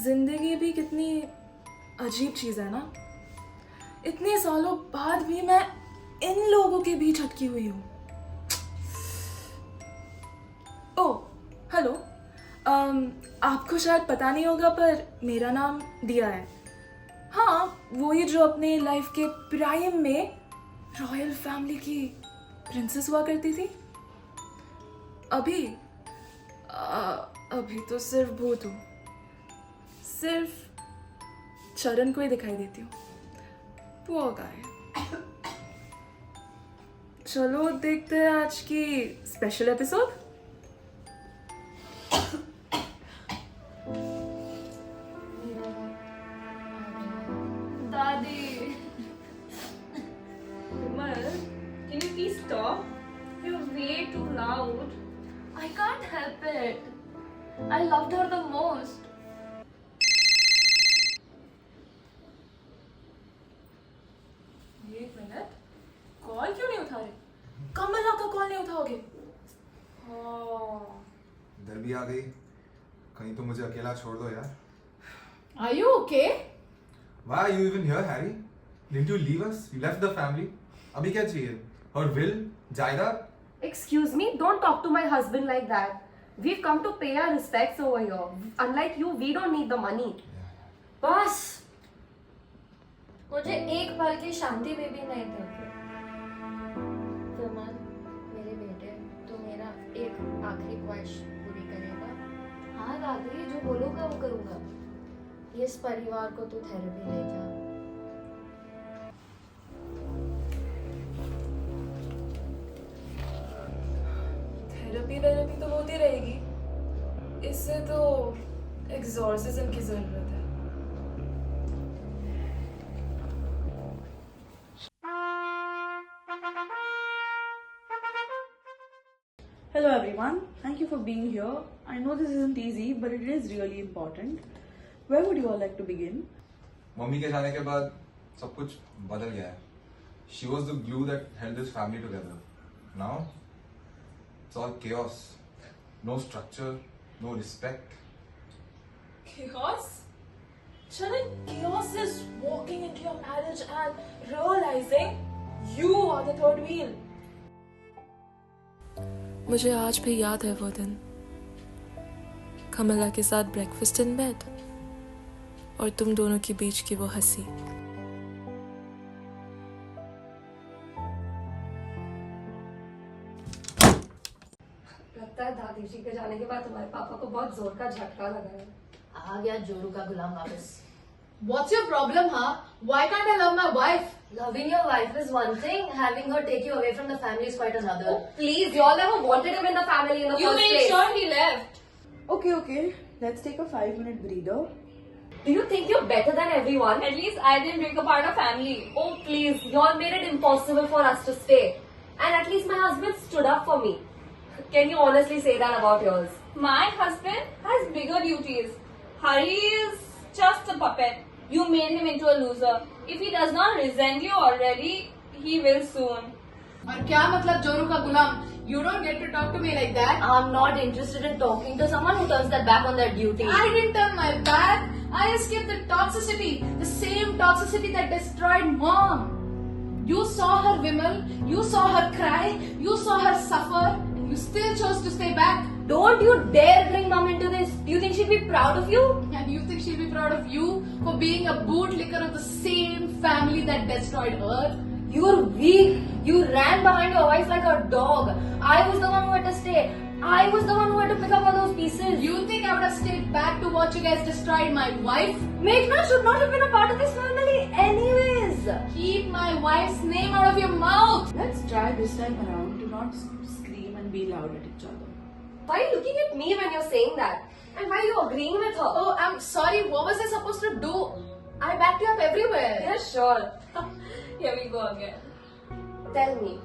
जिंदगी भी कितनी अजीब चीज़ है ना। इतने सालों बाद भी मैं इन लोगों के बीच अटकी हुई हूँ। ओह हेलो, आपको शायद पता नहीं होगा पर मेरा नाम दिया है। हाँ, वही जो अपने लाइफ के प्राइम में रॉयल फैमिली की प्रिंसेस हुआ करती थी। अभी अभी तो सिर्फ भूत हूँ, सिर्फ चरण को ही दिखाई देती हूँ। Poor guy. चलो देखते हैं आज की स्पेशल एपिसोड। दादी, Vimal, can you please stop? You're way too loud. I can't help it. I loved her the most. एक मिनट, कॉल क्यों नहीं उठा रहे? कमला का कॉल नहीं उठाओगे? इधर भी आ गई। कहीं तो मुझे अकेला छोड़ दो यार। Are you okay? Why are you even here, Harry? Didn't you leave us? You left the family. अभी क्या चाहिए? Her will, जायदाद? Excuse me, don't talk to my husband like that. We've come to pay our respects over here. Unlike you, we don't need the money. बस मुझे एक पल की शांति में भी नहीं देते। विमल, मेरे बेटे, तू मेरा एक आखिरी ख्वाहिश पूरी करेगा? हाँ दादी, जो बोलूंगा वो करूंगा। इस परिवार को तू थेरेपी ले जा। थेरेपी तो होती रहेगी। इससे तो एक्सॉर्सिज्म की जरूरत है। Hello everyone, thank you for being here. I know this isn't easy, but it is really important. Where would you all like to begin? Mummy के जाने के बाद सब कुछ बदल गया है। She was the glue that held this family together. Now, it's all chaos. No structure, no respect. Chaos? Charan, chaos is walking into your marriage and realizing you are the third wheel. मुझे आज भी याद है वो दिन, कमला के साथ breakfast in bed और तुम दोनों के बीच की वो हंसी। लगता है दादी जी के जाने के बाद तुम्हारे पापा को बहुत जोर का झटका लगा है। आ गया जोरू का गुलाम वापस। What's your problem, huh? Why can't I love my wife? Loving your wife is one thing, having her take you away from the family is quite another. Oh, please, you all never wanted him in the family in the You first made place. sure he left. Okay, let's take a 5-minute breather. Do you think you're better than everyone? At least I didn't break apart our family. Oh, please, you all made it impossible for us to stay. And at least my husband stood up for me. Can you honestly say that about yours? My husband has bigger duties. Hari is just a puppet. You made him into a loser. If he does not resent you already, he will soon. और क्या मतलब जोरू का गुलाम? You don't get to talk to me like that. I'm not interested in talking to someone who turns their back on their duty. I didn't turn my back. I escaped the toxicity, the same toxicity that destroyed mom. You saw her, Vimal. You saw her cry. You saw her suffer. And you still chose to stay back. Don't you dare bring mom into this. Do you think she'd be proud of you? And you think she'll be proud of you for being a bootlicker of the same family that destroyed her? You're weak. You ran behind your wife like a dog. I was the one who had to stay. I was the one who had to pick up all those pieces. You think I would have stayed back to watch you guys destroy my wife? Meghna should not have been a part of this family anyways. Keep my wife's name out of your mouth. Let's try this time around to not scream and be loud at each other. Why are you looking at me when you're saying that? And why are you agreeing with her? Oh, I'm sorry. What was I supposed to do? I backed you up everywhere. Yeah, sure. Here we go again. Tell me,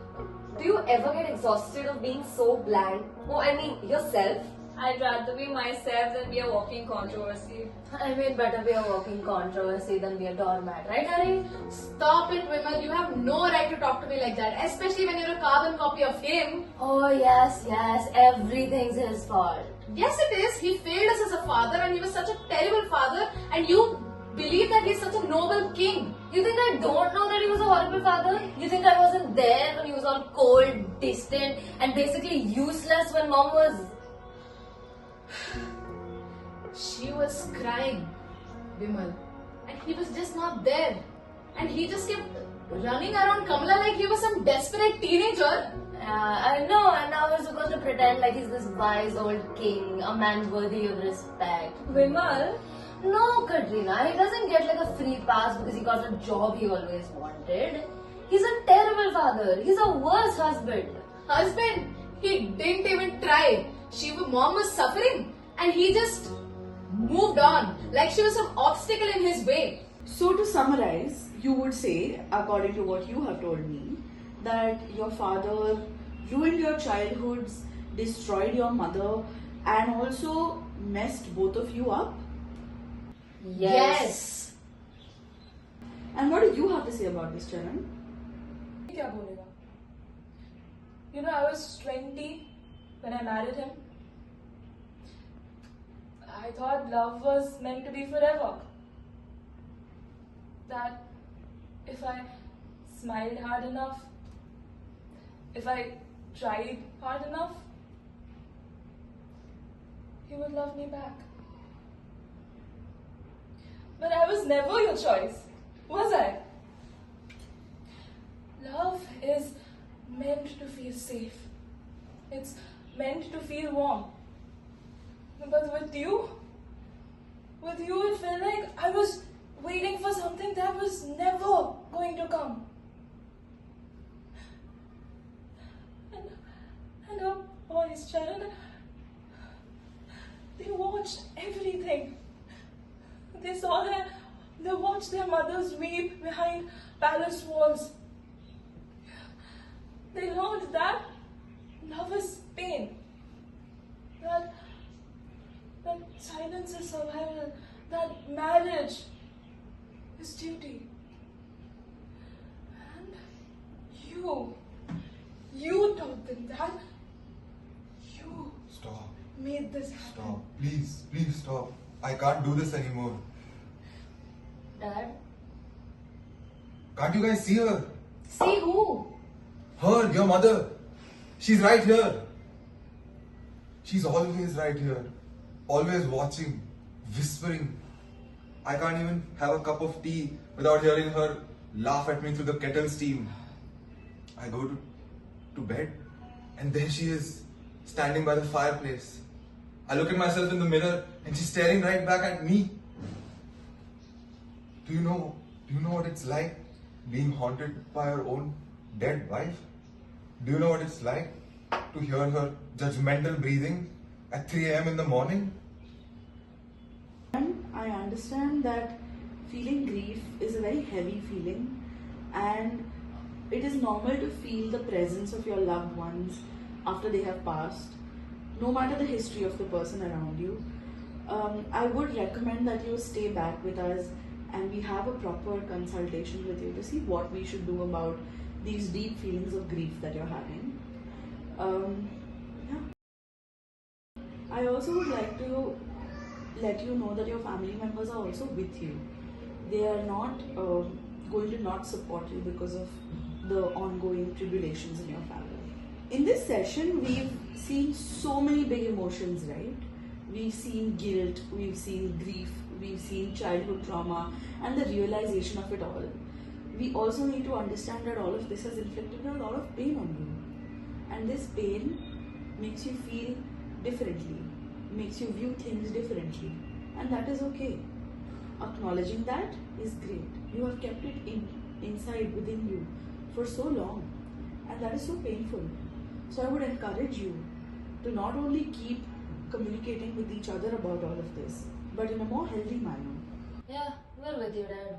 do you ever get exhausted of being so bland? Oh, I mean, yourself? I'd rather be myself than be a walking controversy. I mean, better be a walking controversy than be a doormat, right, Harry? Stop it, Vimal. You have no right to talk to be like that, especially when you're a carbon copy of him. Oh, yes, everything's his fault. Yes, it is. He failed us as a father, and he was such a terrible father, and you believe that he's such a noble king. You think I don't know that he was a horrible father? You think I wasn't there when he was all cold, distant, and basically useless when mom was... She was crying, Vimal, and he was just not there. And he just kept running around Kamala like he was some desperate teenager. I know, and now we're supposed to pretend like he's this wise old king, a man worthy of respect. Vimal, No, Katrina, he doesn't get like a free pass because he got a job he always wanted. He's a terrible father. He's a worse husband. Husband, he didn't even try. Mom was suffering, and he just moved on like she was some obstacle in his way. So to summarize, you would say, according to what you have told me, that your father ruined your childhoods, destroyed your mother, and also messed both of you up? Yes. And what do you have to say about this, Charan? क्या बोलेगा? You know, I was 20 when I married him. I thought love was meant to be forever. That if I smiled hard enough, if I tried hard enough, he would love me back. But I was never your choice, was I? Love is meant to feel safe. It's meant to feel warm. But with you it felt like I was waiting for something that was never going to come. And our boys, Charan, they watched everything. They watched their mothers weep behind palace walls. They learned that love is pain. That silence is survival. That marriage is duty. And you taught them that. You Stop. made this happen. Stop. Please, please stop. I can't do this anymore. Dad? Can't you guys see her? See who? Her, your mother. She's right here. She's always right here. Always watching, whispering. I can't even have a cup of tea without hearing her laugh at me through the kettle steam. I go to bed and there she is, standing by the fireplace. I look at myself in the mirror and she's staring right back at me. Do you know what it's like being haunted by her own dead wife? Do you know what it's like to hear her judgmental breathing at 3 a.m. in the morning? And I understand that feeling grief is a very heavy feeling, and it is normal to feel the presence of your loved ones after they have passed, no matter the history of the person around you. I would recommend that you stay back with us and we have a proper consultation with you to see what we should do about these deep feelings of grief that you're having. Yeah. I also would like to let you know that your family members are also with you. They are not going to not support you because of the ongoing tribulations in your family. In this session, we've seen so many big emotions, right? We've seen guilt, we've seen grief, we've seen childhood trauma, and the realization of it all. We also need to understand that all of this has inflicted a lot of pain on you. And this pain makes you feel differently, makes you view things differently. And that is okay. Acknowledging that is great. You have kept it inside within you for so long. And that is so painful. So I would encourage you to not only keep communicating with each other about all of this, but in a more healthy manner. Yeah, we're with you, Dad.